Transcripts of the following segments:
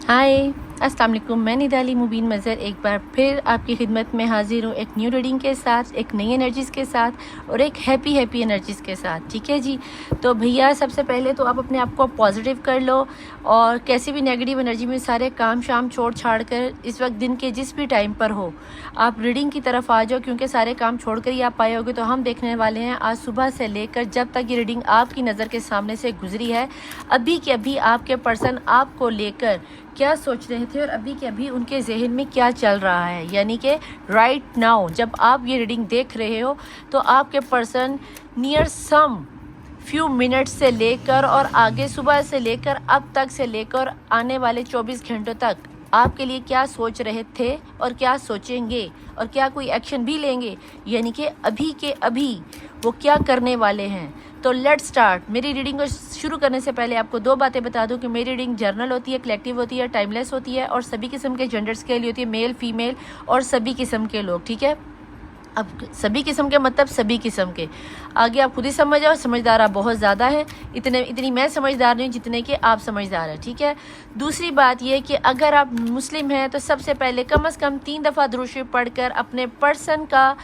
हाय अस्सलाम वालेकुम। मैं निदाली मुबीन मज़हर एक बार फिर आपकी खिदमत में हाजिर हूँ, एक न्यू रीडिंग के साथ, एक नई एनर्जीज़ के साथ और एक हैप्पी एनर्जीज़ के साथ। ठीक है जी। तो भैया सबसे पहले तो आप अपने आप को पॉजिटिव कर लो और कैसी भी नेगेटिव एनर्जी में सारे काम शाम छोड़ छाड़ कर इस वक्त दिन के जिस भी टाइम पर हो आप रीडिंग की तरफ आ जाओ, क्योंकि सारे काम छोड़ कर ही आप आए होगे। तो हम देखने वाले हैं आज सुबह से लेकर जब तक ये रीडिंग आपकी नज़र के सामने से गुजरी है, अभी के अभी आपके पर्सन आपको लेकर क्या सोच रहे थे और अभी के अभी उनके जहन में क्या चल रहा है। यानी कि राइट नाउ जब आप ये रीडिंग देख रहे हो तो आपके person near some few minutes से लेकर और आगे सुबह से लेकर अब तक से लेकर आने वाले 24 घंटों तक आपके लिए क्या सोच रहे थे और क्या सोचेंगे और क्या कोई एक्शन भी लेंगे, यानी कि अभी के अभी वो क्या करने वाले हैं। तो लेट्स स्टार्ट। मेरी रीडिंग को शुरू करने से पहले आपको दो बातें बता दूं कि मेरी रीडिंग जर्नल होती है, कलेक्टिव होती है, टाइमलेस होती है और सभी किस्म के जेंडर्स के लिए होती है, मेल फीमेल और सभी किस्म के लोग। ठीक है, अब सभी किस्म के मतलब सभी किस्म के, आगे आप खुद ही समझ जाओ। समझदार आप बहुत ज़्यादा है, इतनी मैं समझदार नहीं जितने कि आप समझदार हैं। ठीक है, दूसरी बात यह कि अगर आप मुस्लिम हैं तो सबसे पहले कम से कम 3 दफ़ा दुरूद शरीफ पढ़कर अपने पर्सन का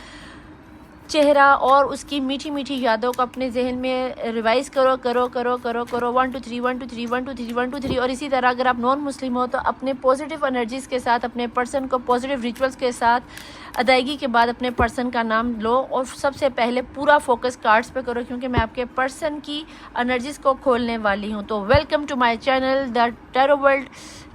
चेहरा और उसकी मीठी मीठी यादों को अपने जहन में रिवाइज करो 1 2 3 1 2 3 1 2 3 1 2 3। और इसी तरह अगर आप नॉन मुस्लिम हो तो अपने पॉजिटिव एनर्जीज़ के साथ अपने पर्सन को पॉजिटिव रिचुअल्स के साथ अदायगी के बाद अपने पर्सन का नाम लो और सबसे पहले पूरा फोकस कार्ड्स पे करो, क्योंकि मैं आपके पर्सन की एनर्जीज़ को खोलने वाली हूँ। तो welcome to my channel the tarot world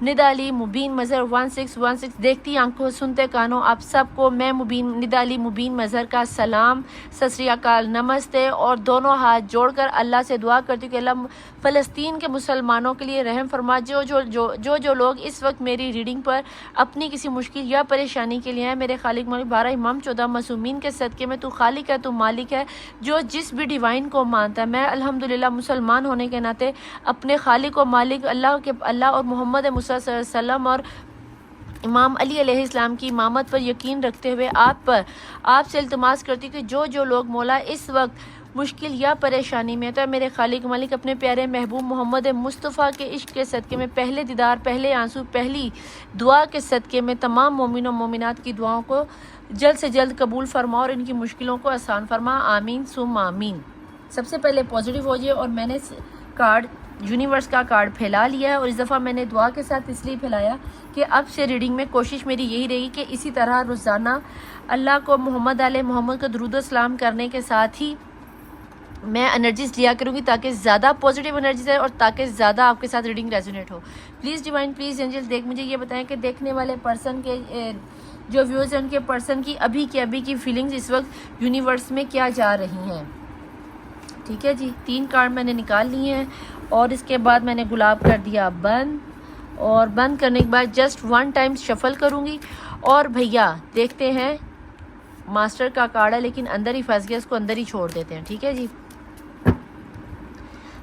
Nidali Mubeen Mazhar 1616। देखती आंखों सुनते कानों आप सबको मैं निदाली मुबीन मज़हर का सलाम, सत श्री अकाल, नमस्ते और दोनों हाथ जोड़कर अल्लाह से दुआ करती हूँ कि अल्लाह फ़लस्तीन के मुसलमानों के लिए रहम फरमा। जो लोग इस वक्त मेरी रीडिंग पर अपनी किसी मुश्किल या परेशानी के लिए हैं, मेरे खालिक मालिक 12 इमाम 14 मासूमीन के सदक़े में तू खालिक है, तू मालिक है, जो जिस भी डिवाइन को मानता है। मैं अल्हम्दुलिल्लाह मुसलमान होने के नाते अपने खालिक और मालिक अल्लाह और मोहम्मद मुसा सल्लम और इमाम अली अलैहिस्सलाम की इमामत पर यकीन रखते हुए आपसे इल्तिमास करती हूँ कि जो लोग मौला इस वक्त मुश्किल या परेशानी में तो मेरे खालिक मालिक अपने प्यारे महबूब मोहम्मद मुस्तफ़ा के इश्क के सदक़े में, पहले दीदार, पहले आंसू, पहली दुआ के सदक़े में तमाम मोमिन और मोमिनात की दुआओं को जल्द से जल्द कबूल फरमा और इनकी मुश्किलों को आसान फरमा। आमीन सुम आमीन। सबसे पहले पॉजिटिव हो जाए और मैंने कार्ड यूनिवर्स का कार्ड फैला लिया है और इस दफ़ा मैंने दुआ के साथ इसलिए फैलाया कि अब से रीडिंग में कोशिश मेरी यही रही कि इसी तरह रोज़ाना अल्लाह को मोहम्मद को दुरूद सलाम करने के साथ ही मैं एनर्जीज लिया करूँगी ताकि ज़्यादा पॉजिटिव एनर्जीज है और ताकि ज़्यादा आपके साथ रीडिंग रेजोनेट हो। प्लीज़ डिवाइन, प्लीज़ एंजल मुझे ये बताएं कि देखने वाले पर्सन के जो व्यूज़ हैं उनके पर्सन की अभी की फीलिंग्स इस वक्त यूनिवर्स में क्या जा रही हैं। ठीक है जी, 3 कार्ड मैंने निकाल लिए हैं और इसके बाद मैंने गुलाब कर दिया बंद और बंद करने के बाद जस्ट 1 टाइम शफल करूँगी। और भैया देखते हैं, मास्टर का कार्ड है लेकिन अंदर ही फंस गया, इसको अंदर ही छोड़ देते हैं। ठीक है जी,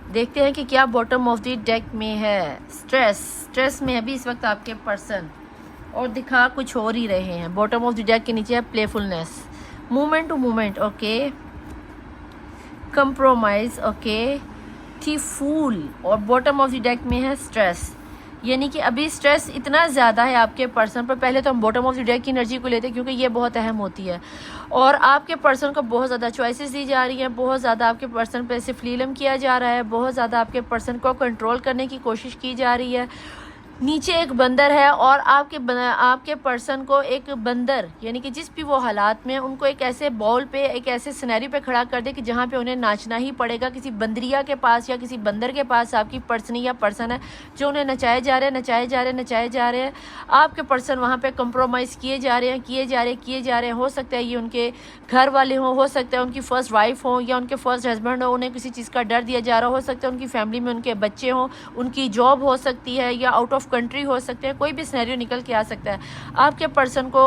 देखते हैं कि क्या बॉटम ऑफ द डेक में है। स्ट्रेस में अभी इस वक्त आपके पर्सन और दिखा कुछ और ही रहे हैं। बॉटम ऑफ द डेक के नीचे है playfulness, movement to movement, okay, compromise, okay, थी फूल और बॉटम ऑफ द डेक में है स्ट्रेस। यानी कि अभी स्ट्रेस इतना ज़्यादा है आपके पर्सन पर। पहले तो हम बॉटम ऑफ द डेक की एनर्जी को लेते हैं क्योंकि ये बहुत अहम होती है और आपके पर्सन को बहुत ज़्यादा चॉइसेस दी जा रही हैं, बहुत ज़्यादा आपके पर्सन पर सिर्फ लीलम किया जा रहा है, बहुत ज़्यादा आपके पर्सन को कंट्रोल करने की कोशिश की जा रही है। नीचे एक बंदर है और आपके पर्सन को एक बंदर यानी कि जिस भी वो हालात में उनको एक ऐसे बॉल पे, एक ऐसे सिनेरियो पे खड़ा कर दे कि जहाँ पे उन्हें नाचना ही पड़ेगा। किसी बंदरिया के पास या किसी बंदर के पास आपकी पर्सनी या पर्सन है जो उन्हें नचाए जा रहे हैं। आपके पर्सन वहाँ पे कंप्रोमाइज़ किए जा रहे हैं। हो सकता है ये उनके घर वाले हों, हो सकता है उनकी फ़र्स्ट वाइफ हो या उनके फर्स्ट हस्बैंड हो, उन्हें किसी चीज़ का डर दिया जा रहा हो सकता है उनकी फैमिली में उनके बच्चे हों, उनकी जॉब हो सकती है या आउट ऑफ कंट्री हो सकते हैं, कोई भी सिनेरियो निकल के आ सकता है। आपके पर्सन को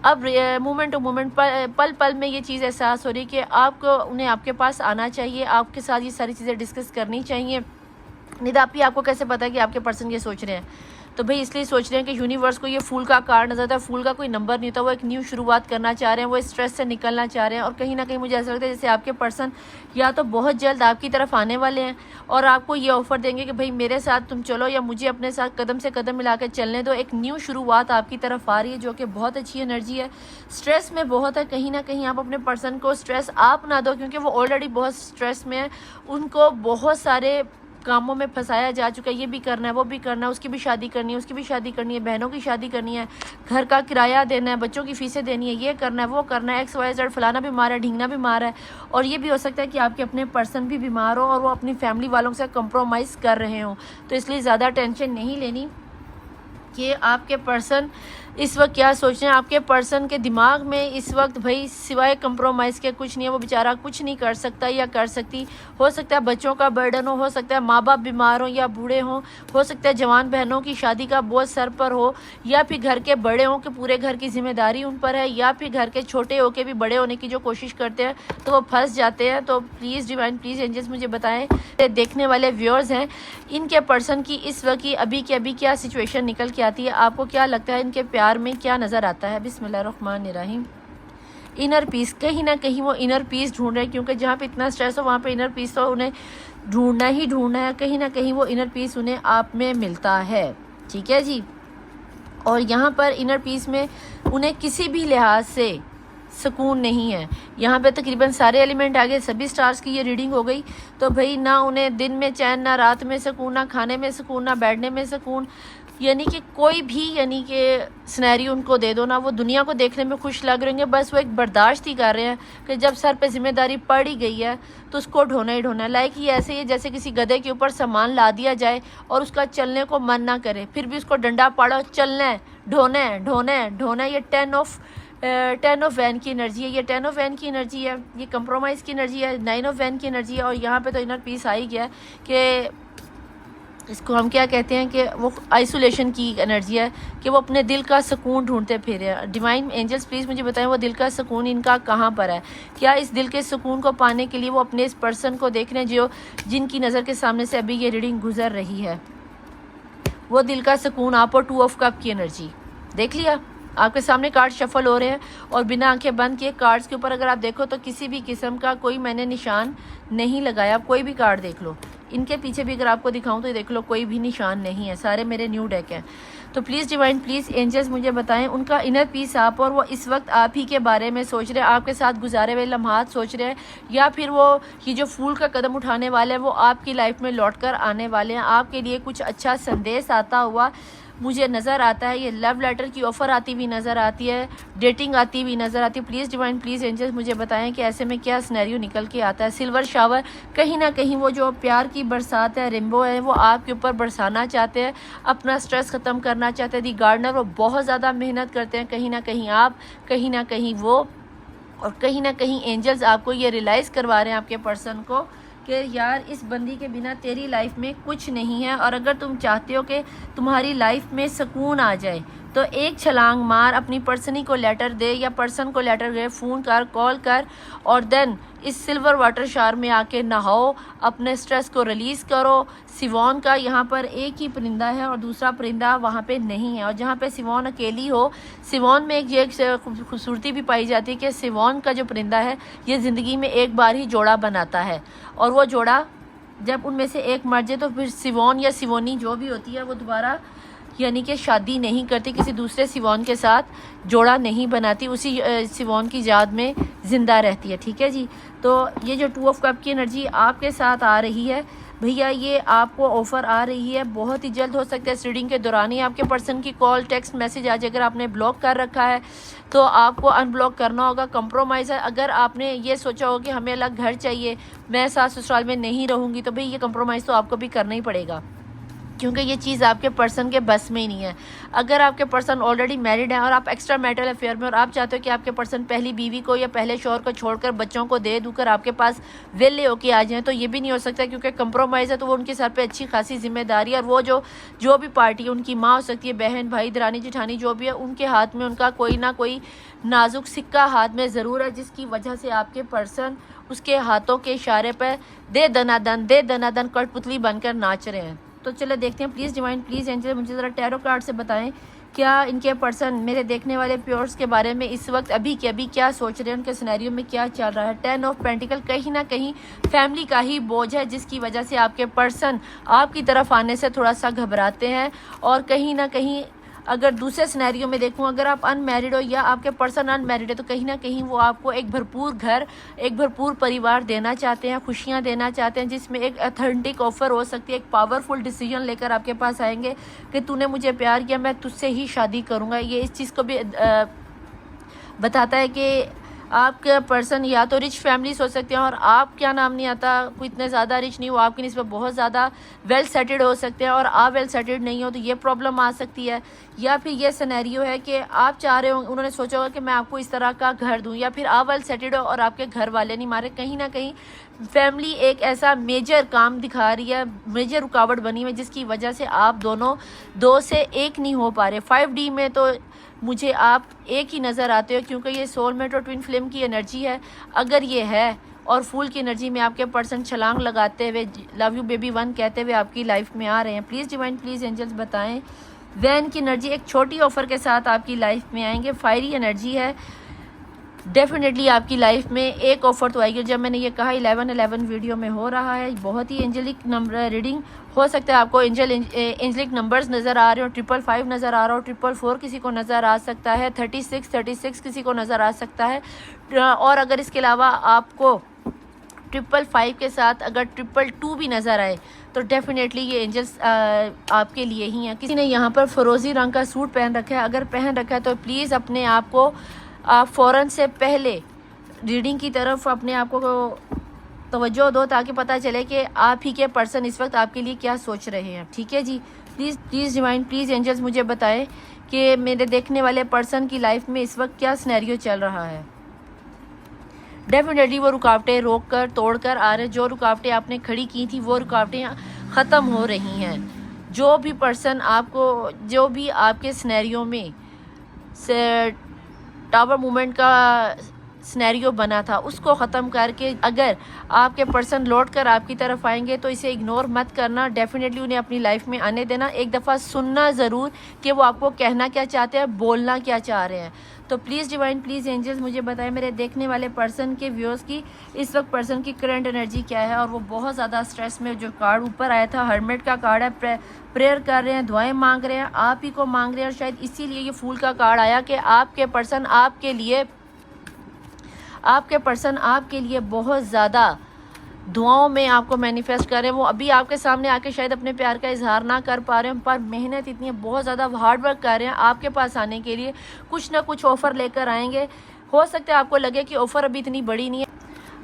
अब मोमेंट टू मोमेंट पल पल में ये चीज़ एहसास हो रही है कि आपको उन्हें आपके पास आना चाहिए, आपके साथ ये सारी चीज़ें डिस्कस करनी चाहिए। निदापी आपको कैसे पता है कि आपके पर्सन ये सोच रहे हैं? तो भाई इसलिए सोच रहे हैं कि यूनिवर्स को ये फूल का कार्ड नजर आता है, फूल का कोई नंबर नहीं होता, वो एक न्यू शुरुआत करना चाह रहे हैं, वो स्ट्रेस से निकलना चाह रहे हैं। और कहीं ना कहीं मुझे ऐसा लगता है जैसे आपके पर्सन या तो बहुत जल्द आपकी तरफ आने वाले हैं और आपको ये ऑफर देंगे कि भाई मेरे साथ तुम चलो या मुझे अपने साथ कदम से कदम मिला कर चलने दो। एक न्यू शुरुआत आपकी तरफ आ रही है जो कि बहुत अच्छी एनर्जी है। स्ट्रेस में बहुत है, कहीं ना कहीं आप अपने पर्सन को स्ट्रेस आप ना दो, क्योंकि वो ऑलरेडी बहुत स्ट्रेस में है, उनको बहुत सारे कामों में फंसाया जा चुका है, ये भी करना है वो भी करना है, उसकी भी शादी करनी है उसकी भी शादी करनी है, बहनों की शादी करनी है, घर का किराया देना है, बच्चों की फीसें देनी है, ये करना है वो करना है, XYZ फलाना बीमार है ढींगना बीमार है। और ये भी हो सकता है कि आपके अपने पर्सन भी बीमार हो और वो अपनी फैमिली वालों से कंप्रोमाइज़ कर रहे हों। तो इसलिए ज़्यादा टेंशन नहीं लेनी कि आपके पर्सन इस वक्त क्या सोच रहे हैं। आपके पर्सन के दिमाग में इस वक्त भाई सिवाय कंप्रोमाइज़ के कुछ नहीं है, वो बेचारा कुछ नहीं कर सकता या कर सकती। हो सकता है बच्चों का बर्डन हो सकता है माँ बाप बीमार हो या बूढ़े हों, हो सकता है जवान बहनों की शादी का बोझ सर पर हो, या फिर घर के बड़े हों कि पूरे घर की जिम्मेदारी उन पर है, या फिर घर के छोटे होके भी बड़े होने की जो कोशिश करते हैं तो वो फंस जाते हैं। तो प्लीज़ डिवाइन प्लीज़ एंजल्स मुझे बताएं, देखने वाले व्यूअर्स हैं, इनके पर्सन की इस वक्त की अभी की अभी क्या सिचुएशन निकल के आती है, आपको क्या लगता है इनके प्यार में क्या नज़र आता है। बिस्मिल्लाहिर्रहमानिर्रहीम। इनर पीस, कहीं ना कहीं वो इनर पीस ढूंढ रहे हैं, क्योंकि जहाँ पे इतना स्ट्रेस हो वहाँ पे इनर पीस तो उन्हें ढूंढना ही ढूंढना है। कहीं ना कहीं वो इनर पीस उन्हें आप में मिलता है, ठीक है जी। और यहाँ पर इनर पीस में उन्हें किसी भी लिहाज से सुकून नहीं है। यहाँ पे तकरीबन सारे एलिमेंट आ गए, सभी स्टार्स की ये रीडिंग हो गई। तो भाई ना उन्हें दिन में चैन, ना रात में सुकून, ना खाने में सुकून, ना बैठने में सुकून, यानी कि कोई भी यानी कि सिनेरियो उनको दे दो ना, वो दुनिया को देखने में खुश लग रहे हैं, बस वो एक बर्दाश्त ही कर रहे हैं कि जब सर पे जिम्मेदारी पड़ ही गई है तो उसको ढोना ही ढोना है। लाइक ये ऐसे ही जैसे किसी गधे के ऊपर सामान ला दिया जाए और उसका चलने को मन ना करे, फिर भी उसको डंडा पाड़ो, चलना है, ढोना है ढोना है ढोना है। ये 10 ऑफ वैन की एनर्जी है, ये 10 ऑफ वैन की एनर्जी है, ये कंप्रोमाइज़ की एनर्जी है, 9 ऑफ वैन की एनर्जी है। और यहाँ पे तो इनर पीस आ ही गया कि इसको हम क्या कहते हैं कि वो आइसोलेशन की एनर्जी है, कि वो अपने दिल का सुकून ढूंढते फिर हैं। डिवाइन एंजल्स प्लीज़ मुझे बताएं वो दिल का सुकून इनका कहाँ पर है। क्या इस दिल के सुकून को पाने के लिए वो अपने इस पर्सन को देख रहे हैं जो जिनकी नज़र के सामने से अभी ये रीडिंग गुजर रही है। वो दिल का सुकून आप और 2 ऑफ कप की एनर्जी देख लिया, आपके सामने कार्ड शफल हो रहे हैं और बिना आंखें बंद किए कार्ड्स के ऊपर अगर आप देखो तो किसी भी किस्म का कोई मैंने निशान नहीं लगाया। आप कोई भी कार्ड देख लो, इनके पीछे भी अगर आपको दिखाऊं तो देख लो कोई भी निशान नहीं है, सारे मेरे न्यू डेक हैं। तो प्लीज़ डिवाइन प्लीज़ एंजल्स मुझे बताएं उनका इनर पीस आप और वो इस वक्त आप ही के बारे में सोच रहे हैं, आपके साथ गुजारे हुए लम्हात सोच रहे हैं, या फिर वो ये जो फूल का कदम उठाने वाले हैं वो आपकी लाइफ में लौट कर आने वाले हैं। आपके लिए कुछ अच्छा संदेश आता हुआ मुझे नज़र आता है। ये लव लेटर की ऑफ़र आती हुई नज़र आती है, डेटिंग आती हुई नज़र आती है। प्लीज़ डिवाइन प्लीज़ एंजल्स मुझे बताएं कि ऐसे में क्या सिनेरियो निकल के आता है। सिल्वर शावर, कहीं ना कहीं वो जो प्यार की बरसात है, रेनबो है, वो आपके ऊपर बरसाना चाहते हैं, अपना स्ट्रेस ख़त्म करना चाहते हैं। दी गार्डनर, वो बहुत ज़्यादा मेहनत करते हैं, कहीं ना कहीं आप, कहीं ना कहीं वो, और कहीं ना कहीं एंजल्स आपको ये रियलाइज़ करवा रहे हैं आपके पर्सन को कि यार इस बंदी के बिना तेरी लाइफ में कुछ नहीं है। और अगर तुम चाहते हो कि तुम्हारी लाइफ में सुकून आ जाए तो एक छलांग मार, अपनी पर्सनी को लेटर दे या पर्सन को लेटर दे, फ़ोन कर, कॉल कर, और देन इस सिल्वर वाटर शावर में आके नहाओ, अपने स्ट्रेस को रिलीज़ करो। सिवॉन का यहाँ पर एक ही परिंदा है और दूसरा परिंदा वहाँ पे नहीं है। और जहाँ पे सिवॉन अकेली हो, सिवॉन में एक ये खूबसूरती भी पाई जाती है कि सिवॉन का जो परिंदा है ये ज़िंदगी में एक बार ही जोड़ा बनाता है, और वो जोड़ा जब उनमें से एक मर जाए तो फिर सिवॉन या सिवोनी जो भी होती है वो दोबारा यानी कि शादी नहीं करती, किसी दूसरे सिवॉन के साथ जोड़ा नहीं बनाती, उसी सिवॉन की याद में ज़िंदा रहती है। ठीक है जी। तो ये जो 2 ऑफ कप की एनर्जी आपके साथ आ रही है भैया, ये आपको ऑफ़र आ रही है, बहुत ही जल्द हो सकता है इस रीडिंग के दौरान ही आपके पर्सन की कॉल, टेक्स्ट, मैसेज आ जाए। अगर आपने ब्लॉक कर रखा है तो आपको अनब्लॉक करना होगा। कंप्रोमाइज़ है, अगर आपने ये सोचा हो कि हमें अलग घर चाहिए, मैं सास ससुराल में नहीं रहूँगी, तो भाई ये कंप्रोमाइज़ तो आपको भी करना ही पड़ेगा, क्योंकि ये चीज़ आपके पर्सन के बस में ही नहीं है। अगर आपके पर्सन ऑलरेडी मैरिड है और आप एक्स्ट्रा मैरिटल अफेयर में, और आप चाहते हो कि आपके पर्सन पहली बीवी को या पहले शौहर को छोड़कर बच्चों को दे दूकर आपके पास वेले होके आ जाएं, तो ये भी नहीं हो सकता, क्योंकि कंप्रोमाइज़ है। तो वो उनके सर पे अच्छी खासी जिम्मेदारी है, और वो जो भी पार्टी है, उनकी माँ हो सकती है, बहन, भाई, दरानी, जेठानी, जो भी है, उनके हाथ में उनका कोई ना कोई नाजुक सिक्का हाथ में ज़रूर है, जिसकी वजह से आपके पर्सन उसके हाथों के इशारे पर दे दनादन कठपुतली बनकर नाच रहे हैं। तो चलो देखते हैं। प्लीज़ डिवाइन, प्लीज़ एंजल, मुझे ज़रा टैरो कार्ड से बताएं क्या इनके पर्सन मेरे देखने वाले प्योर्स के बारे में इस वक्त अभी के अभी क्या सोच रहे हैं, उनके सिनेरियो में क्या चल रहा है। 10 ऑफ पेंटिकल, कहीं ना कहीं फैमिली का ही बोझ है जिसकी वजह से आपके पर्सन आपकी तरफ आने से थोड़ा सा घबराते हैं। और कहीं ना कहीं अगर दूसरे सिनेरियो में देखूं, अगर आप अनमैरिड हो या आपके पर्सन अनमैरिड है, तो कहीं ना कहीं वो आपको एक भरपूर घर, एक भरपूर परिवार देना चाहते हैं, खुशियां देना चाहते हैं, जिसमें एक ऑथेंटिक ऑफर हो सकती है। एक पावरफुल डिसीजन लेकर आपके पास आएंगे कि तूने मुझे प्यार किया, मैं तुझसे ही शादी करूंगा। ये इस चीज़ को भी बताता है कि आपका पर्सन या तो रिच फैमिली सोच सकते हैं, और आप क्या नाम नहीं आता, कोई इतने ज़्यादा रिच नहीं हो, आपकी निस्बत बहुत ज़्यादा वेल सेटेड हो सकते हैं, और आप वेल सेटेड नहीं हो तो ये प्रॉब्लम आ सकती है। या फिर ये सिनेरियो है कि आप चाह रहे हो, उन्होंने सोचा होगा कि मैं आपको इस तरह का घर दूं, या फिर आप वेल सेटेड हो और आपके घर वाले नहीं मारे। कहीं ना कहीं फैमिली एक ऐसा मेजर काम दिखा रही है, मेजर रुकावट बनी हुई है, जिसकी वजह से आप दोनों दो से एक नहीं हो पा रहे। 5D में तो मुझे आप एक ही नज़र आते हो, क्योंकि ये सोलमेट और ट्विन फ्लेम की एनर्जी है। अगर ये है, और फूल की एनर्जी में आपके पर्सन छलांग लगाते हुए लव यू बेबी 1 कहते हुए आपकी लाइफ में आ रहे हैं। प्लीज़ डिवाइन, प्लीज़ एंजल्स बताएं वैन की एनर्जी एक छोटी ऑफर के साथ आपकी लाइफ में आएंगे। फायरी एनर्जी है, डेफिनेटली आपकी लाइफ में एक ऑफर तो आएगी। जब मैंने ये कहा 11-11 वीडियो में हो रहा है, बहुत ही एंजलिक नंबर रीडिंग हो सकता है। आपको एंजलिक नंबर्स नज़र आ रहे हो, 555 नज़र आ रहा हो, 444 किसी को नज़र आ सकता है, 36 किसी को नज़र आ सकता है। और अगर इसके अलावा आपको 555 के साथ अगर 222 भी नज़र आए तो डेफिनेटली ये एंजल्स आपके लिए ही हैं। किसी ने यहाँ पर फरोज़ी रंग का सूट पहन रखा है, अगर पहन रखा है तो प्लीज़ अपने आप को आप फ़ौरन से पहले रीडिंग की तरफ अपने आप को तवज्जो दो, ताकि पता चले कि आप ही के पर्सन इस वक्त आपके लिए क्या सोच रहे हैं। ठीक है जी। प्लीज़ डिवाइन, प्लीज़ एंजल्स मुझे बताएं कि मेरे देखने वाले पर्सन की लाइफ में इस वक्त क्या सिनेरियो चल रहा है। डेफिनेटली वो रुकावटें रोक कर तोड़ कर आ रहे, जो रुकावटें आपने खड़ी की थी वो रुकावटें ख़त्म हो रही हैं। जो भी पर्सन आपको, जो भी आपके सिनेरियो में से टावर मूवमेंट का सिनेरियो बना था, उसको ख़त्म करके अगर आपके पर्सन लौट कर आपकी तरफ आएंगे तो इसे इग्नोर मत करना। डेफिनेटली उन्हें अपनी लाइफ में आने देना, एक दफ़ा सुनना ज़रूर कि वो आपको कहना क्या चाहते हैं, बोलना क्या चाह रहे हैं। तो प्लीज़ डिवाइन, प्लीज़ एंजल्स मुझे बताएं मेरे देखने वाले पर्सन के व्यूअर्स की इस वक्त पर्सन की करंट एनर्जी क्या है। और वो बहुत ज़्यादा स्ट्रेस में, जो कार्ड ऊपर आया था हर्मिट का कार्ड है, प्रेयर कर रहे हैं, दुआएं मांग रहे हैं, आप ही को मांग रहे हैं। और शायद इसीलिए ये फूल का कार्ड आया कि आपके पर्सन आपके लिए बहुत ज़्यादा दुआओं में आपको मैनिफेस्ट कर रहे हैं। वो अभी आपके सामने आके शायद अपने प्यार का इजहार ना कर पा रहे हैं, पर मेहनत इतनी है, बहुत ज़्यादा हार्ड वर्क कर रहे हैं आपके पास आने के लिए। कुछ ना कुछ ऑफ़र लेकर आएंगे। हो सकता है आपको लगे कि ऑफ़र अभी इतनी बड़ी नहीं है,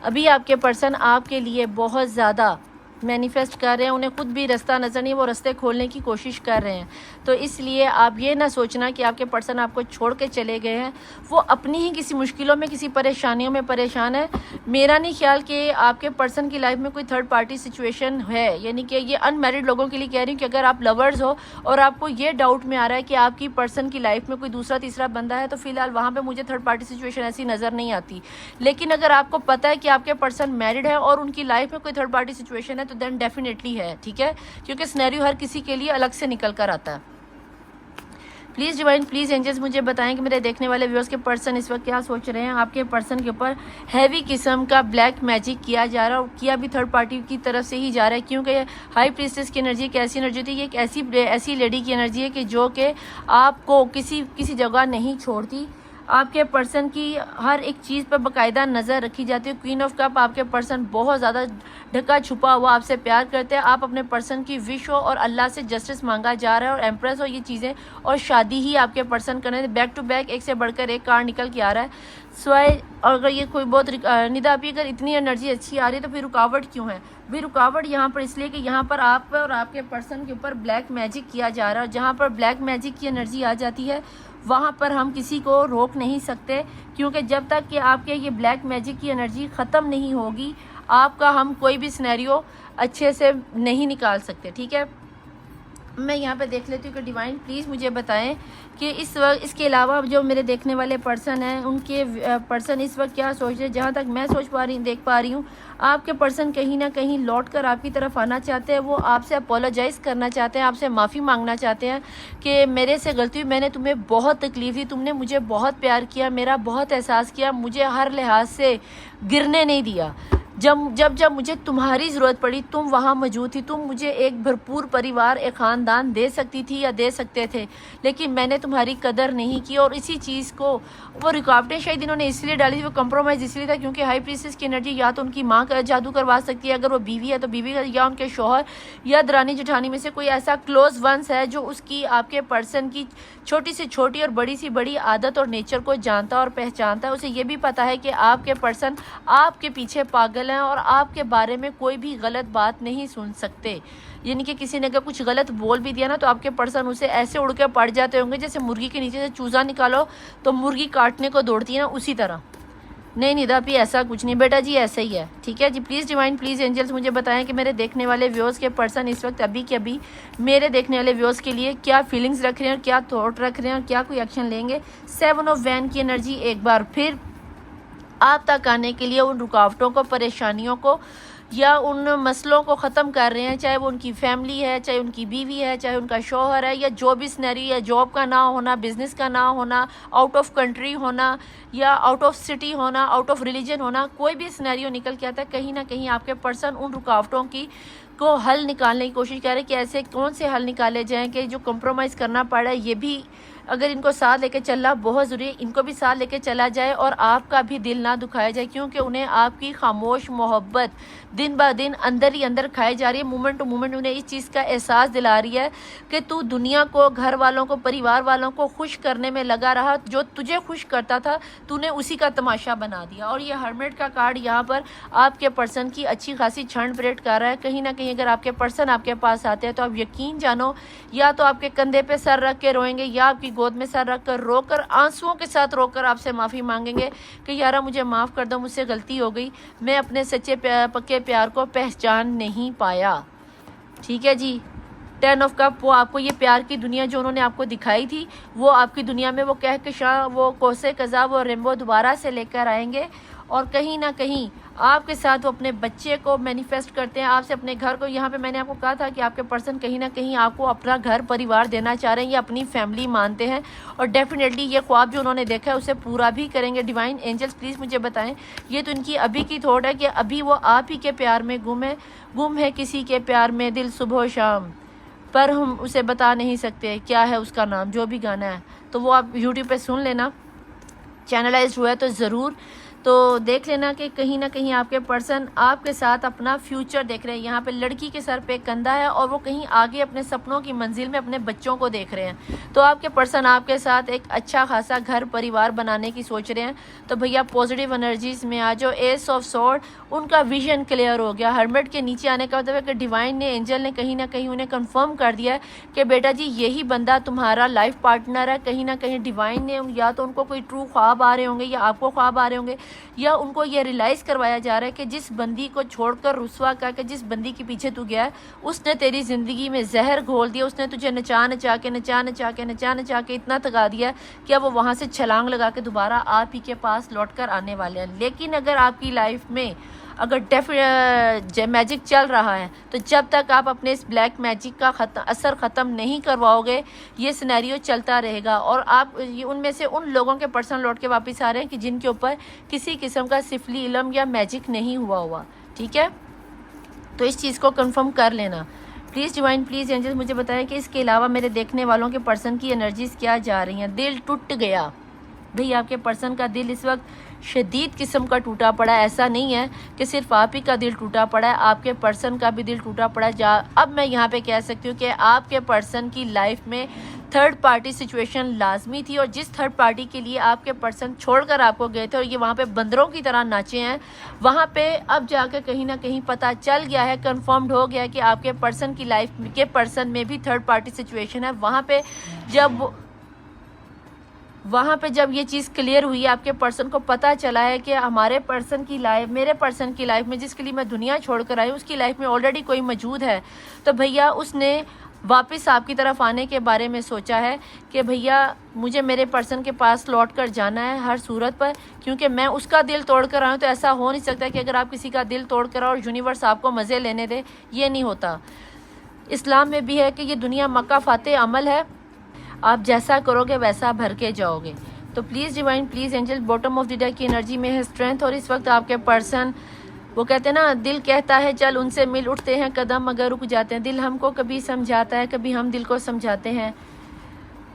अभी आपके पर्सन आपके लिए बहुत ज़्यादा मैनिफेस्ट कर रहे हैं, उन्हें खुद भी रास्ता नज़र नहीं, वो रास्ते खोलने की कोशिश कर रहे हैं। तो इसलिए आप ये ना सोचना कि आपके पर्सन आपको छोड़ के चले गए हैं, वो अपनी ही किसी मुश्किलों में, किसी परेशानियों में परेशान है। मेरा नहीं ख्याल कि आपके पर्सन की लाइफ में कोई थर्ड पार्टी सिचुएशन है, यानी कि ये अनमैरिड लोगों के लिए कह रही हूँ कि अगर आप लवर्स हो और आपको ये डाउट में आ रहा है कि आपकी पर्सन की लाइफ में कोई दूसरा तीसरा बंदा है, तो फिलहाल वहाँ पर मुझे थर्ड पार्टी सिचुएशन ऐसी नज़र नहीं आती। लेकिन अगर आपको पता है कि आपके पर्सन मैरिड है और उनकी लाइफ में कोई थर्ड पार्टी सिचुएशन है, तो देन डेफिनेटली है। ठीक है, क्योंकि सिनेरियो हर किसी के लिए अलग से निकल कर आता है। प्लीज़ डिवाइन, प्लीज़ एंजल्स मुझे बताएं कि मेरे देखने वाले व्यूअर्स के पर्सन इस वक्त क्या सोच रहे हैं। आपके पर्सन के ऊपर हैवी किस्म का ब्लैक मैजिक किया जा रहा है, और किया भी थर्ड पार्टी की तरफ से ही जा रहा है, क्योंकि हाई प्रीस्टेस की एनर्जी एक ऐसी एनर्जी होती है, ये एक ऐसी लेडी की एनर्जी है कि जो कि आपको किसी जगह नहीं छोड़ती। आपके पर्सन की हर एक चीज़ पर बाकायदा नज़र रखी जाती है। क्वीन ऑफ कप, आपके पर्सन बहुत ज़्यादा ढका छुपा हुआ आपसे प्यार करते हैं। आप अपने पर्सन की विश हो और अल्लाह से जस्टिस मांगा जा रहा है, और एम्प्रेस हो ये चीज़ें, और शादी ही आपके पर्सन करने। बैक टू बैक एक से बढ़कर एक कार्ड निकल के आ रहा है। स्वाय, अगर ये कोई बहुत निदा आप, अगर इतनी एनर्जी अच्छी आ रही है तो फिर रुकावट क्यों है? भी रुकावट यहाँ पर इसलिए कि यहाँ पर आप और आपके पर्सन के ऊपर ब्लैक मैजिक किया जा रहा है। जहाँ पर ब्लैक मैजिक की एनर्जी आ जाती है वहाँ पर हम किसी को रोक नहीं सकते, क्योंकि जब तक कि आपके ये ब्लैक मैजिक की एनर्जी ख़त्म नहीं होगी, आपका हम कोई भी सिनेरियो अच्छे से नहीं निकाल सकते। ठीक है, मैं यहाँ पे देख लेती हूँ कि डिवाइन प्लीज़ मुझे बताएं कि इस वक्त इसके अलावा जो मेरे देखने वाले पर्सन हैं उनके पर्सन इस वक्त क्या सोच रहे हैं। जहाँ तक मैं देख पा रही हूँ, आपके पर्सन कहीं ना कहीं लौट कर आपकी तरफ आना चाहते हैं। वो आपसे अपोलोजाइज़ करना चाहते हैं, आपसे माफ़ी मांगना चाहते हैं कि मेरे से गलती हुई, मैंने तुम्हें बहुत तकलीफ़ दी, तुमने मुझे बहुत प्यार किया, मेरा बहुत एहसास किया, मुझे हर लिहाज से गिरने नहीं दिया। जब मुझे तुम्हारी ज़रूरत पड़ी तुम वहाँ मौजूद थी, तुम मुझे एक भरपूर परिवार, एक ख़ानदान दे सकती थी या दे सकते थे, लेकिन मैंने तुम्हारी कदर नहीं की। और इसी चीज़ को वो रुकावटें शायद इन्होंने इसलिए डाली थी, वो कंप्रोमाइज़ इसलिए था क्योंकि हाई प्रीसेस की एनर्जी या तो उनकी माँ का जादू करवा सकती है, अगर वो बीवी है तो बीवी का, या उनके शौहर या दरानी जेठानी में से कोई ऐसा क्लोज वंस है जो उसकी आपके पर्सन की छोटी से छोटी और बड़ी सी बड़ी आदत और नेचर को जानता और पहचानता है। उसे ये भी पता है कि आपके पर्सन आपके पीछे पागल हैं और आपके बारे में कोई भी गलत बात नहीं सुन सकते। यानी कि किसी ने अगर कुछ गलत बोल भी दिया ना तो आपके पर्सन उसे ऐसे उड़ के पड़ जाते होंगे जैसे मुर्गी के नीचे से चूजा निकालो तो मुर्गी काटने को दौड़ती है ना, उसी तरह। नहीं निदा भी ऐसा कुछ नहीं बेटा जी, ऐसा ही है। ठीक है जी, प्लीज़ डिवाइन प्लीज़ एंजल्स मुझे बताएं कि मेरे देखने वाले व्यूअर्स के पर्सन इस वक्त अभी के अभी मेरे देखने वाले व्यूअर्स के लिए क्या फीलिंग्स रख रहे हैं और क्या थॉट रख रहे हैं और क्या कोई एक्शन लेंगे। 7 ऑफ वैन की एनर्जी एक बार फिर आप तक आने के लिए उन रुकावटों को, परेशानियों को या उन मसलों को ख़त्म कर रहे हैं, चाहे वो उनकी फैमिली है, चाहे उनकी बीवी है, चाहे उनका शौहर है, या जो भी सिनेरियो है, जॉब का ना होना, बिज़नेस का ना होना, आउट ऑफ कंट्री होना या आउट ऑफ सिटी होना, आउट ऑफ रिलीजन होना, कोई भी सिनेरियो निकल के आता है, कहीं ना कहीं आपके पर्सन उन रुकावटों की को हल निकालने की कोशिश कर रहे हैं कि ऐसे कौन से हल निकाले जाएं कि जो कंप्रोमाइज़ करना पड़ा है, ये भी अगर इनको साथ लेके चलना बहुत ज़रूरी है, इनको भी साथ लेके चला जाए और आपका भी दिल ना दुखाया जाए, क्योंकि उन्हें आपकी खामोश मोहब्बत दिन ब दिन अंदर ही अंदर खाई जा रही है। मोमेंट टू मोमेंट उन्हें इस चीज़ का एहसास दिला रही है कि तू दुनिया को, घर वालों को, परिवार वालों को खुश करने में लगा रहा, जो तुझे खुश करता था तूने उसी का तमाशा बना दिया। और ये हर्मिट का कार्ड यहाँ पर आपके पर्सन की अच्छी खासी क्षण परेड कर रहा है। कहीं ना कहीं अगर आपके पर्सन आपके पास आते हैं तो आप यकीन जानो, या तो आपके कंधे पे सर रख के रोएंगे या आपकी गोद में सर रख कर रोकर, आंसुओं के साथ रोकर आपसे माफ़ी मांगेंगे कि यारा मुझे माफ़ कर दो, मुझसे गलती हो गई, मैं अपने सच्चे पक्के प्यार को पहचान नहीं पाया। ठीक है जी। 10 ऑफ कप, वो आपको ये प्यार की दुनिया जो उन्होंने आपको दिखाई थी, वो आपकी दुनिया में वो कहकशां, वो कोसे कज़ा, वो रेम्बो दोबारा से लेकर आएंगे। और कहीं ना कहीं आपके साथ वो अपने बच्चे को मैनिफेस्ट करते हैं, आपसे अपने घर को। यहाँ पे मैंने आपको कहा था कि आपके पर्सन कहीं ना कहीं आपको अपना घर परिवार देना चाह रहे हैं, या अपनी फैमिली मानते हैं, और डेफिनेटली ये ख्वाब जो उन्होंने देखा है उसे पूरा भी करेंगे। डिवाइन एंजल्स प्लीज़ मुझे बताएं, ये तो इनकी अभी की थॉट है कि अभी वो आप ही के प्यार में गुम है किसी के प्यार में दिल सुबह शाम, पर हम उसे बता नहीं सकते क्या है उसका नाम। जो भी गाना है तो वो आप यूट्यूब पे सुन लेना, चैनलाइज हुआ है तो ज़रूर तो देख लेना कि कहीं ना कहीं आपके पर्सन आपके साथ अपना फ्यूचर देख रहे हैं। यहाँ पे लड़की के सर पे कंधा है और वो कहीं आगे अपने सपनों की मंजिल में अपने बच्चों को देख रहे हैं। तो आपके पर्सन आपके साथ एक अच्छा खासा घर परिवार बनाने की सोच रहे हैं। तो भैया पॉजिटिव एनर्जीज में आ जाओ। एस ऑफ स्वॉर्ड, उनका विजन क्लियर हो गया। हर्मिट के नीचे आने का मतलब है कि डिवाइन ने, एंजल ने कहीं ना कहीं उन्हें कंफर्म कर दिया है कि बेटा जी यही बंदा तुम्हारा लाइफ पार्टनर है। कहीं ना कहीं डिवाइन ने, या तो उनको कोई ट्रू ख्वाब आ रहे होंगे या आपको ख्वाब आ रहे होंगे, या उनको ये रियलाइज़ करवाया जा रहा है कि जिस बंदी को छोड़कर, रुसवा करके जिस बंदी के पीछे तू गया है, उसने तेरी ज़िंदगी में जहर घोल दिया। उसने तुझे नचा नचा के इतना थका दिया कि अब वो वहाँ से छलांग लगा के दोबारा आप ही के पास लौट कर आने वाले हैं। लेकिन अगर आपकी लाइफ में अगर मैजिक चल रहा है तो जब तक आप अपने इस ब्लैक मैजिक का असर ख़त्म नहीं करवाओगे, ये सिनेरियो चलता रहेगा। और आप उनमें से उन लोगों के पर्सन लौट के वापस आ रहे हैं कि जिनके ऊपर किसी किस्म का सिफली इल्म या मैजिक नहीं हुआ। ठीक है, तो इस चीज़ को कंफर्म कर लेना प्लीज़। डिवाइन प्लीज़ एंजल्स मुझे बताएं कि इसके अलावा मेरे देखने वालों के पर्सन की एनर्जीज़ क्या जा रही हैं। दिल टूट गया भाई, आपके पर्सन का दिल इस वक्त शदीद किस्म का टूटा पड़ा है। ऐसा नहीं है कि सिर्फ आप ही का दिल टूटा पड़ा है, आपके पर्सन का भी दिल टूटा पड़ा है। अब मैं यहाँ पे कह सकती हूँ कि आपके पर्सन की लाइफ में थर्ड पार्टी सिचुएशन लाजमी थी, और जिस थर्ड पार्टी के लिए आपके पर्सन छोड़कर आपको गए थे और ये वहाँ पे बंदरों की तरह नाचे हैं, वहाँ पे अब जाकर कहीं ना कहीं पता चल गया है, कंफर्म्ड हो गया है कि आपके पर्सन की लाइफ के पर्सन में भी थर्ड पार्टी सिचुएशन है। वहाँ पे जब ये चीज़ क्लियर हुई, आपके पर्सन को पता चला है कि हमारे पर्सन की लाइफ, मेरे पर्सन की लाइफ में जिसके लिए मैं दुनिया छोड़कर आई, उसकी लाइफ में ऑलरेडी कोई मौजूद है, तो भैया उसने वापस आपकी तरफ आने के बारे में सोचा है कि भैया मुझे मेरे पर्सन के पास लौट कर जाना है हर सूरत पर, क्योंकि मैं उसका दिल तोड़ कर आऊँ। तो ऐसा हो नहीं सकता कि अगर आप किसी का दिल तोड़ कर आओ और यूनिवर्स आपको मज़े लेने दे, ये नहीं होता। इस्लाम में भी है कि ये दुनिया मक्का फाते अमल है, आप जैसा करोगे वैसा भर के जाओगे। तो please divine, please angel, bottom of the day की एनर्जी में है स्ट्रेंथ, और इस वक्त आपके पर्सन, वो कहते हैं ना, दिल कहता है चल उनसे मिल, उठते हैं कदम मगर रुक जाते हैं। दिल हमको कभी समझाता है, कभी हम दिल को समझाते हैं।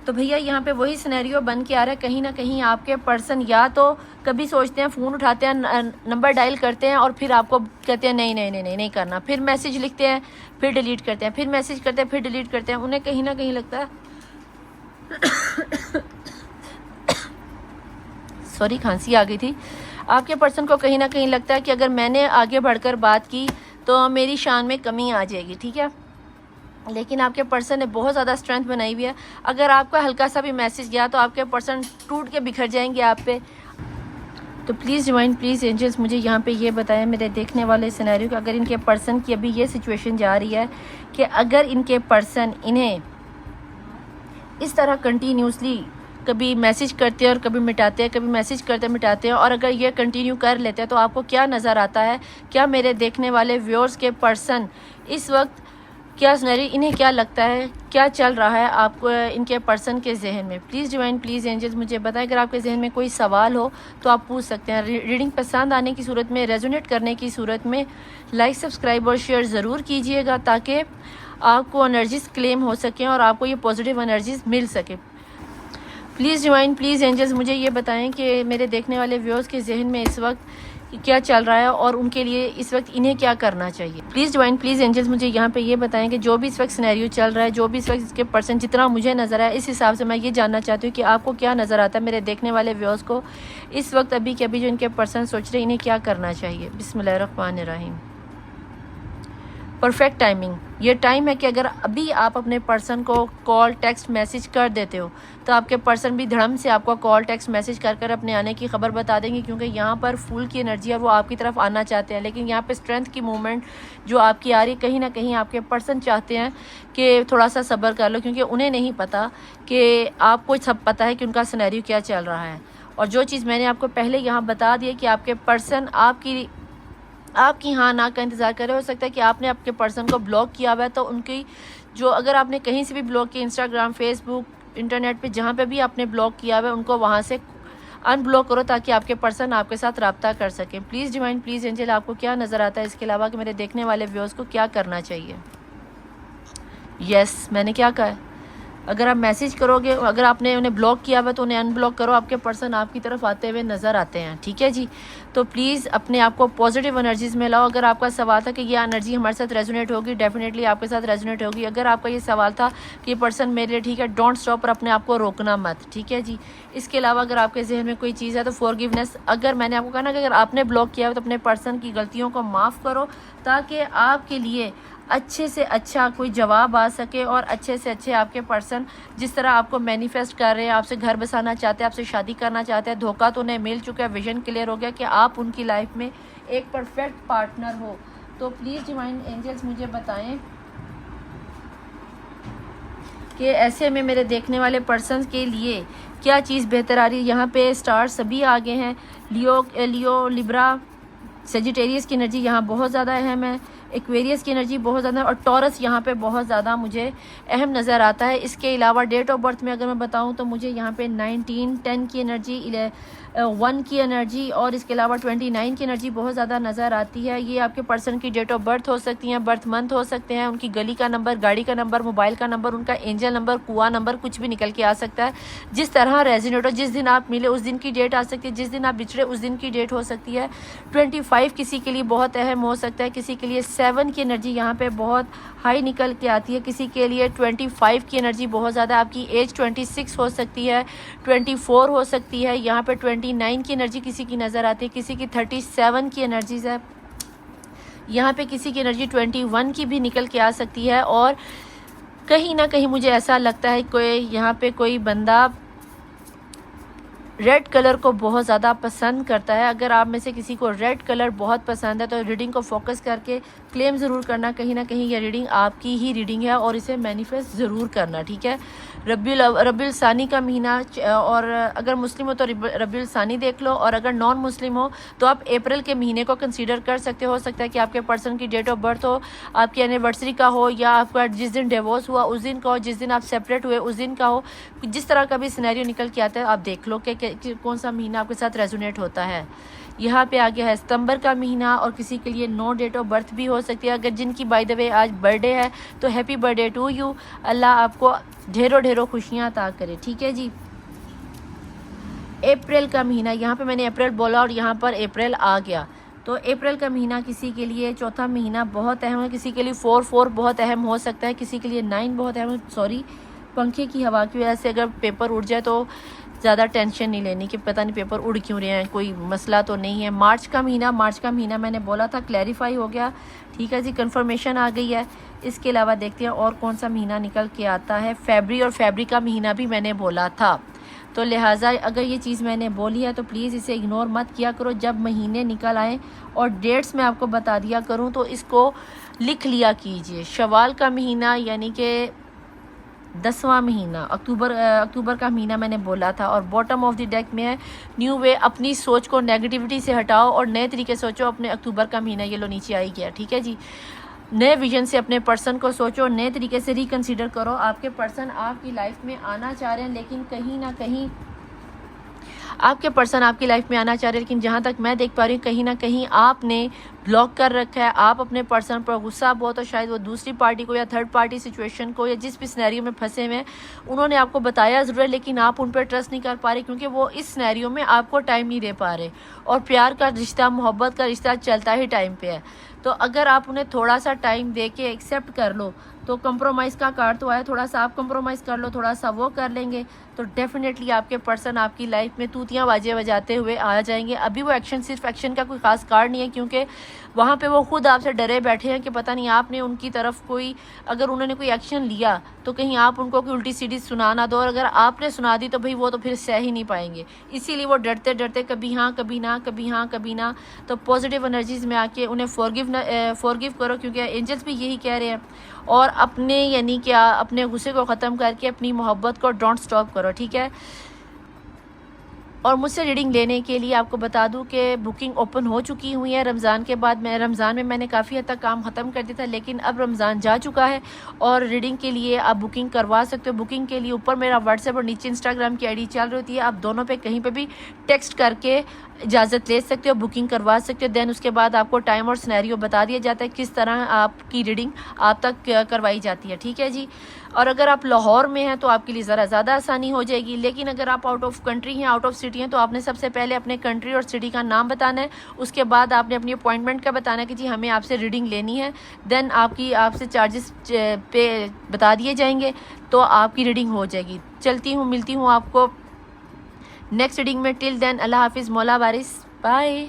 तो भैया यहाँ पे वही सिनेरियो बन के आ रहा है। कहीं ना कहीं आपके पर्सन या तो कभी सोचते हैं, फ़ोन उठाते हैं, नंबर डायल करते हैं और फिर आपको कहते हैं नहीं नहीं नहीं नहीं नहीं करना, फिर मैसेज लिखते हैं, फिर डिलीट करते हैं, फिर मैसेज करते हैं, फिर डिलीट करते हैं। उन्हें कहीं ना कहीं लगता है सॉरी, खांसी आ गई थी। आपके पर्सन को कहीं ना कहीं लगता है कि अगर मैंने आगे बढ़कर बात की तो मेरी शान में कमी आ जाएगी, ठीक है। लेकिन आपके पर्सन ने बहुत ज़्यादा स्ट्रेंथ बनाई हुई है। अगर आपका हल्का सा भी मैसेज गया तो आपके पर्सन टूट के बिखर जाएंगे आप पे। तो प्लीज़ डिवाइन, प्लीज़ एंजल्स, मुझे यहाँ पे ये बताएं मेरे देखने वाले सिनेरियो कि अगर इनके पर्सन की अभी ये सिचुएशन जा रही है कि अगर इनके पर्सन इन्हें इस तरह कंटिन्यूसली कभी मैसेज करते हैं और कभी मिटाते हैं, कभी मैसेज करते मिटाते हैं, और अगर ये कंटिन्यू कर लेते हैं तो आपको क्या नज़र आता है? क्या मेरे देखने वाले व्यूअर्स के पर्सन इस वक्त क्या सिनेरियो, इन्हें क्या लगता है, क्या चल रहा है आपको इनके पर्सन के जहन में? प्लीज़ डिवाइन, प्लीज़ एंजल्स, मुझे बताएं। अगर आपके जहन में कोई सवाल हो तो आप पूछ सकते हैं। रीडिंग पसंद आने की सूरत में, रेजोनेट करने की सूरत में लाइक, सब्सक्राइब और शेयर ज़रूर कीजिएगा ताकि आपको एनर्जीज क्लेम हो सकें और आपको ये पॉजिटिव एनर्जीज मिल सके। प्लीज़ डिवाइन, प्लीज़ एंजल्स, मुझे ये बताएं कि मेरे देखने वाले व्यूअर्स के जहन में इस वक्त क्या चल रहा है और उनके लिए इस वक्त इन्हें क्या करना चाहिए। प्लीज़ डिवाइन, प्लीज़ एंजल्स, मुझे यहाँ पे ये बताएं कि जो भी इस वक्त सिनेरियो चल रहा है, जो भी इस वक्त इसके पर्सन, जितना मुझे नज़र आया इस हिसाब से मैं ये जानना चाहती हूँ कि आपको क्या नज़र आता है मेरे देखने वाले व्यूअर्स को इस वक्त, अभी के अभी जो इनके पर्सन सोच रहे हैं इन्हें क्या करना चाहिए। बिस्मिल्लाहिर्रहमानिर्रहीम। परफेक्ट टाइमिंग, ये टाइम है कि अगर अभी आप अपने पर्सन को कॉल, टेक्स्ट, मैसेज कर देते हो तो आपके पर्सन भी धड़म से आपको कॉल, टेक्स्ट, मैसेज कर कर अपने आने की खबर बता देंगे, क्योंकि यहाँ पर फूल की एनर्जी है और वो आपकी तरफ आना चाहते हैं। लेकिन यहाँ पे स्ट्रेंथ की मूवमेंट जो आपकी आ रही है, कहीं ना कहीं आपके पर्सन चाहते हैं कि थोड़ा सा सब्र कर लो, क्योंकि उन्हें नहीं पता कि आपको सब पता है कि उनका सिनेरियो क्या चल रहा है। और जो चीज़ मैंने आपको पहले यहाँ बता दी है कि आपके पर्सन आपकी हाँ ना का इंतज़ार करे। हो सकता है कि आपने आपके पर्सन को ब्लॉक किया हुआ है, तो उनकी जो, अगर आपने कहीं से भी ब्लॉक किया, इंस्टाग्राम, फेसबुक, इंटरनेट पे जहाँ पे भी आपने ब्लॉक किया हुआ है, उनको वहाँ से अनब्लॉक करो ताकि आपके पर्सन आपके साथ रब्ता कर सकें। प्लीज़ डिवाइन, प्लीज़ एंजल, आपको क्या नज़र आता है इसके अलावा कि मेरे देखने वाले व्यूअर्स को क्या करना चाहिए? यस, मैंने क्या कहा है? अगर आप मैसेज करोगे, अगर आपने उन्हें ब्लॉक किया हुआ तो उन्हें अनब्लॉक करो, आपके पर्सन आपकी तरफ आते हुए नज़र आते हैं, ठीक है जी। तो प्लीज़ अपने आप को पॉजिटिव एनर्जीज़ में लाओ। अगर आपका सवाल था कि ये एनर्जी हमारे साथ रेजोनेट होगी, डेफिनेटली आपके साथ रेजोनेट होगी। अगर आपका ये सवाल था कि ये पर्सन मेरे लिए ठीक है, डोंट स्टॉप, और अपने आप को रोकना मत, ठीक है जी। इसके अलावा अगर आपके जहन में कोई चीज़ है तो फॉरगिवनेस, अगर मैंने आपको कहा ना कि अगर आपने ब्लॉक किया हो तो अपने पर्सन की गलतियों को माफ़ करो ताकि आपके लिए अच्छे से अच्छा कोई जवाब आ सके और अच्छे से अच्छे आपके पर्सन जिस तरह आपको मैनिफेस्ट कर रहे हैं, आपसे घर बसाना चाहते हैं, आपसे शादी करना चाहते हैं, धोखा तो उन्हें मिल चुका है, विजन क्लियर हो गया कि आप उनकी लाइफ में एक परफेक्ट पार्टनर हो। तो प्लीज़ डिवाइन एंजल्स मुझे बताएं कि ऐसे में मेरे देखने वाले पर्सन के लिए क्या चीज़ बेहतर आ रही है। यहाँ पे स्टार सभी आगे हैं, लियो, लिब्रा, सेजिटेरियस की एनर्जी यहाँ बहुत ज़्यादा अहम है, एक्वेरियस की एनर्जी बहुत ज़्यादा है, और टॉरस यहाँ पे बहुत ज़्यादा मुझे अहम नज़र आता है। इसके अलावा डेट ऑफ बर्थ में अगर मैं बताऊँ तो मुझे यहाँ पे 19, 10 की एनर्जी, 1 की एनर्जी और इसके अलावा 29 की एनर्जी बहुत ज़्यादा नज़र आती है। ये आपके पर्सन की डेट ऑफ बर्थ हो सकती हैं, बर्थ मंथ हो सकते हैं, उनकी गली का नंबर, गाड़ी का नंबर, मोबाइल का नंबर, उनका एंजल नंबर, कुआ नंबर, कुछ भी निकल के आ सकता है। जिस तरह रेजिनेट हो, जिस दिन आप मिले उस दिन की डेट आ सकती है, जिस दिन आप बिछड़े उस दिन की डेट हो सकती है। 25 किसी के लिए बहुत अहम हो सकता है, किसी के लिए 7 की एनर्जी यहाँ पे बहुत हाई निकल के आती है, किसी के लिए 25 की एनर्जी बहुत ज़्यादा, आपकी एज 26 हो सकती है, 24 हो सकती है, यहाँ पे 29 की एनर्जी किसी की नज़र आती है, किसी की 37 की एनर्जीज है, यहाँ पे किसी की एनर्जी 21 की भी निकल के आ सकती है। और कहीं ना कहीं मुझे ऐसा लगता है कोई यहाँ पे कोई बंदा रेड कलर को बहुत ज़्यादा पसंद करता है। अगर आप में से किसी को रेड कलर बहुत पसंद है तो रीडिंग को फोकस करके क्लेम ज़रूर करना, कहीं ना कहीं ये रीडिंग आपकी ही रीडिंग है और इसे मैनिफेस्ट ज़रूर करना, ठीक है। रबीउल सानी का महीना, और अगर मुस्लिम हो तो रबीउल सानी देख लो, और अगर नॉन मुस्लिम हो तो आप अप्रैल के महीने को कंसीडर कर सकते हो सकता है कि आपके पर्सन की डेट ऑफ बर्थ हो, आपकी एनिवर्सरी का हो, या आपका जिस दिन डिवोर्स हुआ उस दिन का हो, जिस दिन आप सेपरेट हुए उस दिन का हो। जिस तरह का भी सिनेरियो निकल के आता है आप देख लो कि कौन सा महीना आपके साथ रेजोनेट होता है। यहाँ पे आ गया है सितंबर का महीना, और किसी के लिए नो डेट ऑफ बर्थ भी हो सकती है। अगर जिनकी बाय द वे आज बर्थडे है तो हैप्पी बर्थडे टू यू, अल्लाह आपको ढेरों ढेरों खुशियाँ अता करे, ठीक है जी। अप्रैल का महीना, यहाँ पे मैंने अप्रैल बोला और यहाँ पर अप्रैल आ गया, तो अप्रैल का महीना किसी के लिए चौथा महीना बहुत अहम है, किसी के लिए 4 बहुत अहम हो सकता है, किसी के लिए 9 बहुत अहम, सॉरी पंखे की हवा की वजह से अगर पेपर उड़ जाए तो ज़्यादा टेंशन नहीं लेनी कि पता नहीं पेपर उड़ क्यों रहे हैं, कोई मसला तो नहीं है। मार्च का महीना मैंने बोला था, क्लैरिफाई हो गया, ठीक है जी, कंफर्मेशन आ गई है। इसके अलावा देखते हैं और कौन सा महीना निकल के आता है। फरवरी का महीना भी मैंने बोला था, तो लिहाजा अगर ये चीज़ मैंने बोली है तो प्लीज़ इसे इग्नोर मत किया करो। जब महीने निकल आए और डेट्स मैं आपको बता दिया करूँ तो इसको लिख लिया कीजिए। शवाल का महीना यानी कि 10वां महीना, अक्टूबर का महीना मैंने बोला था, और बॉटम ऑफ द डेक में है न्यू वे, अपनी सोच को नेगेटिविटी से हटाओ और नए तरीके से सोचो। अपने अक्टूबर का महीना ये लो नीचे आई गया, ठीक है जी। नए विजन से अपने पर्सन को सोचो, नए तरीके से रिकंसीडर करो। आपके पर्सन आपकी लाइफ में आना चाह रहे हैं, लेकिन कहीं ना कहीं आपके पर्सन आपकी लाइफ में आना चाह रहे हैं, लेकिन जहाँ तक मैं देख पा रही हूँ कहीं ना कहीं आपने ब्लॉक कर रखा है। आप अपने पर्सन पर गुस्सा बहुत, तो शायद वो दूसरी पार्टी को या थर्ड पार्टी सिचुएशन को या जिस भी सिनेरियो में फंसे हुए हैं उन्होंने आपको बताया ज़रूर है, लेकिन आप उन पर ट्रस्ट नहीं कर पा रहे क्योंकि वो इस सिनेरियो में आपको टाइम नहीं दे पा रहे। और प्यार का रिश्ता, मोहब्बत का रिश्ता चलता ही टाइम पे है, तो अगर आप उन्हें थोड़ा सा टाइम दे के एक्सेप्ट कर लो तो कंप्रोमाइज़ का कार्ड तो आया, थोड़ा सा आप कंप्रोमाइज़ कर लो, थोड़ा सा वो कर लेंगे तो डेफिनेटली आपके पर्सन आपकी लाइफ में तूतियां बाजे बजाते हुए आ जाएंगे। अभी वो एक्शन सिर्फ एक्शन का कोई खास कार्ड नहीं है, क्योंकि वहाँ पे वो खुद आपसे डरे बैठे हैं कि पता नहीं आपने उनकी तरफ कोई, अगर उन्होंने कोई एक्शन लिया तो कहीं आप उनको कोई उल्टी सीधी सुना ना दो, और अगर आपने सुना दी तो भाई वो तो फिर सह ही नहीं पाएंगे। इसीलिए वो डरते डरते कभी हाँ कभी ना, कभी हाँ कभी ना। तो पॉजिटिव एनर्जीज में आके उन्हें फॉरगिव करो, क्योंकि एंजल्स भी यही कह रहे हैं। और अपने यानी कि अपने गुस्से को ख़त्म करके अपनी मोहब्बत को डोंट स्टॉप करो, ठीक है। और मुझसे रीडिंग लेने के लिए आपको बता दूं कि बुकिंग ओपन हो चुकी हुई है। रमज़ान के बाद रमज़ान में मैंने काफ़ी हद तक काम ख़त्म कर दिया था, लेकिन अब रमज़ान जा चुका है और रीडिंग के लिए आप बुकिंग करवा सकते हो। बुकिंग के लिए ऊपर मेरा व्हाट्सएप और नीचे इंस्टाग्राम की आईडी चल रही होती है, आप दोनों पे कहीं पे भी टेक्स्ट करके इजाज़त ले सकते हो, बुकिंग करवा सकते हो। देन उसके बाद आपको टाइम और सिनेरियो बता दिया जाता है किस तरह आपकी रीडिंग आप तक करवाई जाती है, ठीक है जी। और अगर आप लाहौर में हैं तो आपके लिए ज़रा ज़्यादा आसानी हो जाएगी, लेकिन अगर आप आउट ऑफ कंट्री हैं, आउट ऑफ सिटी हैं, तो आपने सबसे पहले अपने कंट्री और सिटी का नाम बताना है। उसके बाद आपने अपनी अपॉइंटमेंट का बताना है कि जी हमें आपसे रीडिंग लेनी है। देन आपसे चार्जेस पे बता दिए जाएंगे तो आपकी रीडिंग हो जाएगी। चलती हूँ, मिलती हूँ आपको नेक्स्ट रीडिंग में। टिल देन अल्लाह हाफिज़, मौला वारिस, बाय।